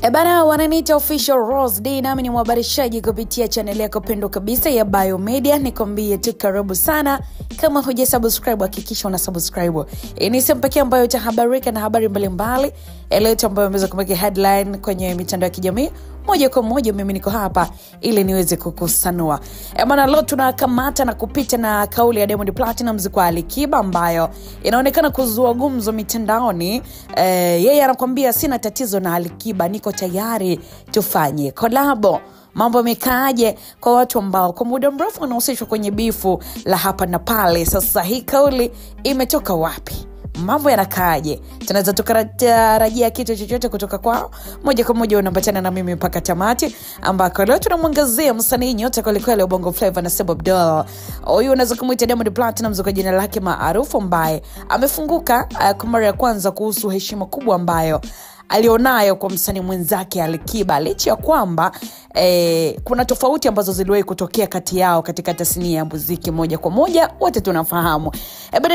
Ebana, wananiita official Rose D, nami ni mwabarishaji kupitia channel yako pendo kabisa ya Biomedia. Nikwambie tu karibu sana. Kama hujasubscribe hakikisha una subscribe. Ni sehemu pekee ambayo utahabarika na habari mbalimbali. Leo ambayo imeweza kumeka headline kwenye mitandao ya kijamii. Moja kwa moja mimi niko hapa ili niweze kukusanua. Ebana, leo tunakamata na kupita na kauli ya Diamond Platnumz kwa Alikiba ambayo inaonekana kuzua gumzo mitandaoni. Yeye anakuambia sina tatizo na Alikiba, niko tayari tufanye collabo. Mambo yamekaaje kwa watu ambao kwa muda mrefu wanahusishwa kwenye bifu la hapa na pale? Sasa hii kauli imetoka wapi? Mambo yanakaaje? Tunaweza tukatarajia kitu chochote kutoka kwao? Moja kwa moja unapatana na mimi mpaka tamati, ambako leo tunamwangazia msanii nyota kweli Bongo Flava na Seb Abdul. Huyu unaweza kumuita Diamond Platnumz kwa jina lake maarufu, ambaye amefunguka kwa mara ya kwanza kuhusu heshima kubwa ambayo alionayo kwa msanii mwenzake Alikiba, licha ya kwamba kuna tofauti ambazo ziliwahi kutokea kati yao katika tasnia ya muziki. Moja kwa moja wote tunafahamu.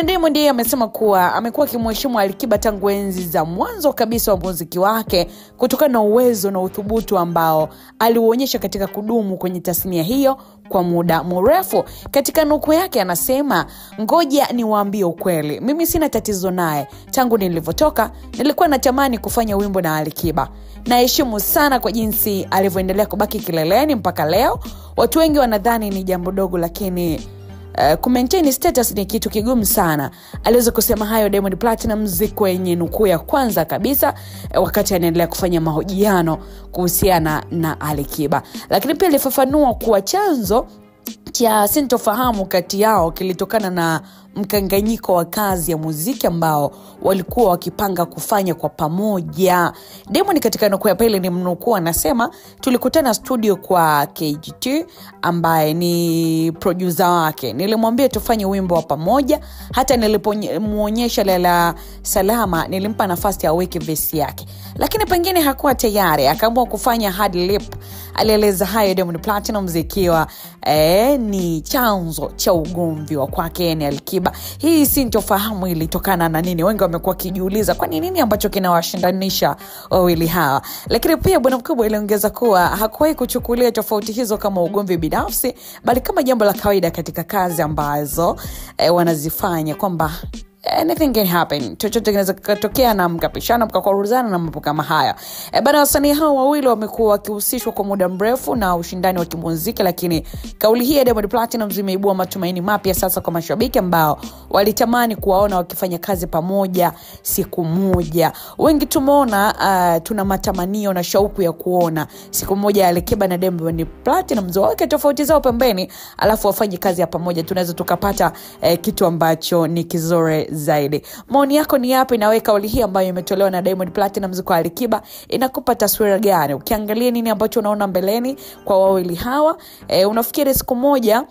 Diamond ndiye amesema kuwa amekuwa akimheshimu Alikiba tangu enzi za mwanzo kabisa wa muziki wake, kutokana na uwezo na uthubutu ambao aliuonyesha katika kudumu kwenye tasnia hiyo kwa muda mrefu. Katika nukuu yake anasema, ngoja niwaambie ukweli, mimi sina tatizo naye. Tangu nilivyotoka nilikuwa natamani kufanya wimbo na Alikiba. Naheshimu sana kwa jinsi alivyoendelea kubaki kileleni mpaka leo. Watu wengi wanadhani ni jambo dogo, lakini kumaintain status ni kitu kigumu sana. Aliweza kusema hayo Diamond Platnumz kwenye nukuu ya kwanza kabisa wakati anaendelea kufanya mahojiano kuhusiana na Alikiba. Lakini pia alifafanua kuwa chanzo cha sintofahamu kati yao kilitokana na mkanganyiko wa kazi ya muziki ambao walikuwa wakipanga kufanya kwa pamoja. Diamond katika nukuu ya pili ni mnukuu, anasema, tulikutana studio kwa KGT ambaye ni producer wake. Nilimwambia tufanye wimbo wa pamoja. Hata nilipomuonyesha Lela Salama nilimpa nafasi ya weke verse yake, lakini pengine hakuwa tayari, akaamua kufanya hard lip. Alieleza hayo Diamond Platnumz ikiwa ni chanzo cha ugomvi wa kwake ni Alikiba. Hii sintofahamu ilitokana na nini? Wengi wamekuwa kijiuliza kwa nini ambacho kinawashindanisha wawili hawa. Lakini pia bwana mkubwa iliongeza kuwa hakuwahi kuchukulia tofauti hizo kama ugomvi binafsi, bali kama jambo la kawaida katika kazi ambazo wanazifanya, kwamba anything can happen, chochote kinaweza kutokea na mkapishana mkakwaruzana na mambo kama haya. Bana, wasanii hao wawili wamekuwa wakihusishwa kwa muda mrefu na ushindani wa kimuziki, lakini kauli hii ya Diamond Platnumz imeibua matumaini mapya sasa kwa mashabiki ambao walitamani kuwaona wakifanya kazi pamoja siku moja. Wengi tumeona tuna matamanio na shauku ya kuona siku moja Alikiba na Diamond Platnumz waweke tofauti zao pembeni, alafu wafanye kazi ya pamoja. Tunaweza tukapata kitu ambacho ni kizuri zaidi. Maoni yako ni yapi? Na wewe kauli hii ambayo imetolewa na Diamond Platnumz kwa Alikiba inakupa taswira gani? Ukiangalia nini ambacho unaona mbeleni kwa wawili hawa? Unafikiri siku moja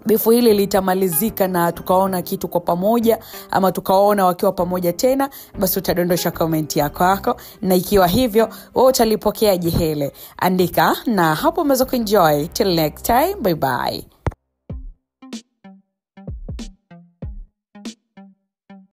bifu hili litamalizika na tukaona kitu kwa pamoja, ama tukaona wakiwa pamoja tena? Basi utadondosha comment yako, na ikiwa hivyo wewe utalipokea jehele, andika na hapo umeweza kuenjoy. Till next time, bye bye.